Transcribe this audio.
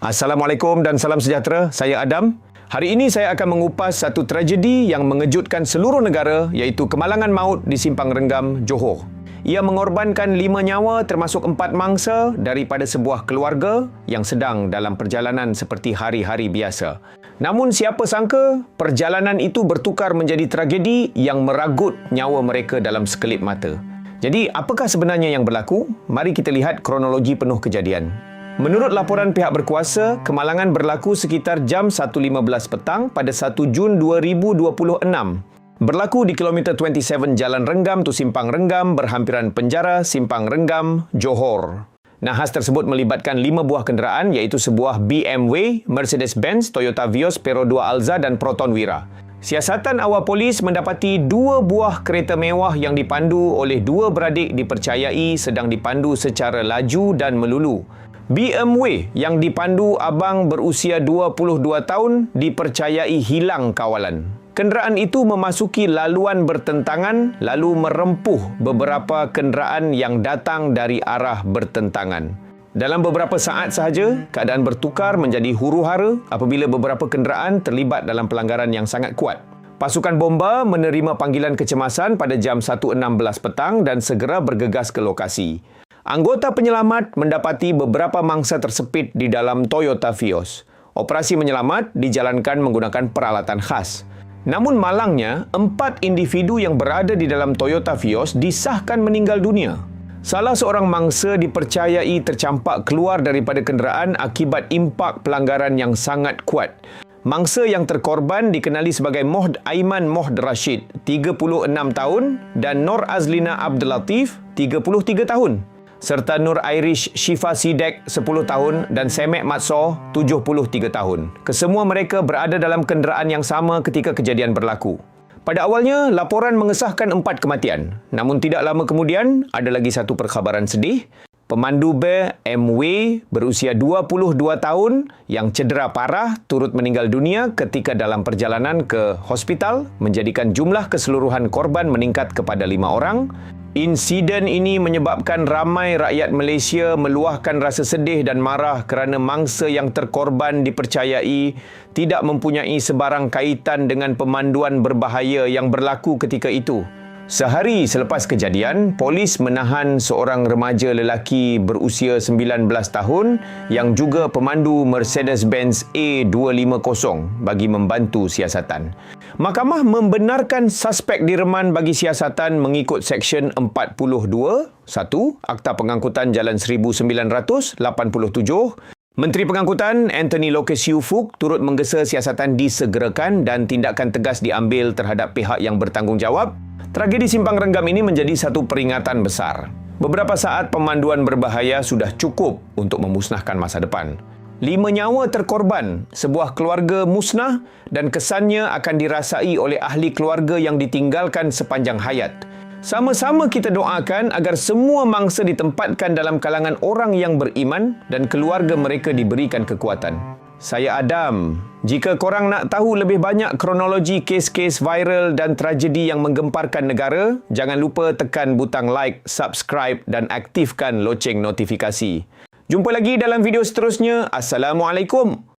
Assalamualaikum dan salam sejahtera. Saya Adam. Hari ini saya akan mengupas satu tragedi yang mengejutkan seluruh negara, iaitu kemalangan maut di Simpang Renggam, Johor. Ia mengorbankan 5 nyawa termasuk 4 mangsa daripada sebuah keluarga yang sedang dalam perjalanan seperti hari-hari biasa. Namun siapa sangka perjalanan itu bertukar menjadi tragedi yang meragut nyawa mereka dalam sekelip mata. Jadi apakah sebenarnya yang berlaku? Mari kita lihat kronologi penuh kejadian. Menurut laporan pihak berkuasa, kemalangan berlaku sekitar jam 1.15 petang pada 1 Jun 2026. Berlaku di kilometer 27 Jalan Renggam tu Simpang Renggam, berhampiran penjara Simpang Renggam, Johor. Nahas tersebut melibatkan 5 buah kenderaan, iaitu sebuah BMW, Mercedes-Benz, Toyota Vios, Peron 2 Alza dan Proton Wira. Siasatan awal polis mendapati 2 buah kereta mewah yang dipandu oleh 2 beradik dipercayai sedang dipandu secara laju dan melulu. BMW yang dipandu abang berusia 22 tahun dipercayai hilang kawalan. Kenderaan itu memasuki laluan bertentangan lalu merempuh beberapa kenderaan yang datang dari arah bertentangan. Dalam beberapa saat sahaja, keadaan bertukar menjadi huru-hara apabila beberapa kenderaan terlibat dalam pelanggaran yang sangat kuat. Pasukan bomba menerima panggilan kecemasan pada jam 1.16 petang dan segera bergegas ke lokasi. Anggota penyelamat mendapati beberapa mangsa tersepit di dalam Toyota Vios. Operasi menyelamat dijalankan menggunakan peralatan khas. Namun malangnya, 4 individu yang berada di dalam Toyota Vios disahkan meninggal dunia. Salah seorang mangsa dipercayai tercampak keluar daripada kenderaan akibat impak pelanggaran yang sangat kuat. Mangsa yang terkorban dikenali sebagai Mohd Aiman Mohd Rashid, 36 tahun, dan Nur Azlina Abdul Latif, 33 tahun. Serta Nur Irish Shifa Sidek, 10 tahun, dan Semek Matso, 73 tahun. Kesemua mereka berada dalam kenderaan yang sama ketika kejadian berlaku. Pada awalnya, laporan mengesahkan 4 kematian. Namun tidak lama kemudian, ada lagi satu perkhabaran sedih. Pemandu BMW berusia 22 tahun yang cedera parah turut meninggal dunia ketika dalam perjalanan ke hospital, menjadikan jumlah keseluruhan korban meningkat kepada 5 orang. Insiden ini menyebabkan ramai rakyat Malaysia meluahkan rasa sedih dan marah kerana mangsa yang terkorban dipercayai tidak mempunyai sebarang kaitan dengan pemanduan berbahaya yang berlaku ketika itu. Sehari selepas kejadian, polis menahan seorang remaja lelaki berusia 19 tahun yang juga pemandu Mercedes-Benz A250 bagi membantu siasatan. Mahkamah membenarkan suspek direman bagi siasatan mengikut Seksyen 42(1) Akta Pengangkutan Jalan 1987. Menteri Pengangkutan Anthony Locke Siu Fook turut menggesa siasatan disegerakan dan tindakan tegas diambil terhadap pihak yang bertanggungjawab. Tragedi Simpang Renggam ini menjadi satu peringatan besar. Beberapa saat pemanduan berbahaya sudah cukup untuk memusnahkan masa depan. 5 nyawa terkorban, sebuah keluarga musnah dan kesannya akan dirasai oleh ahli keluarga yang ditinggalkan sepanjang hayat. Sama-sama kita doakan agar semua mangsa ditempatkan dalam kalangan orang yang beriman dan keluarga mereka diberikan kekuatan. Saya Adam. Jika korang nak tahu lebih banyak kronologi kes-kes viral dan tragedi yang menggemparkan negara, jangan lupa tekan butang like, subscribe dan aktifkan loceng notifikasi. Jumpa lagi dalam video seterusnya. Assalamualaikum.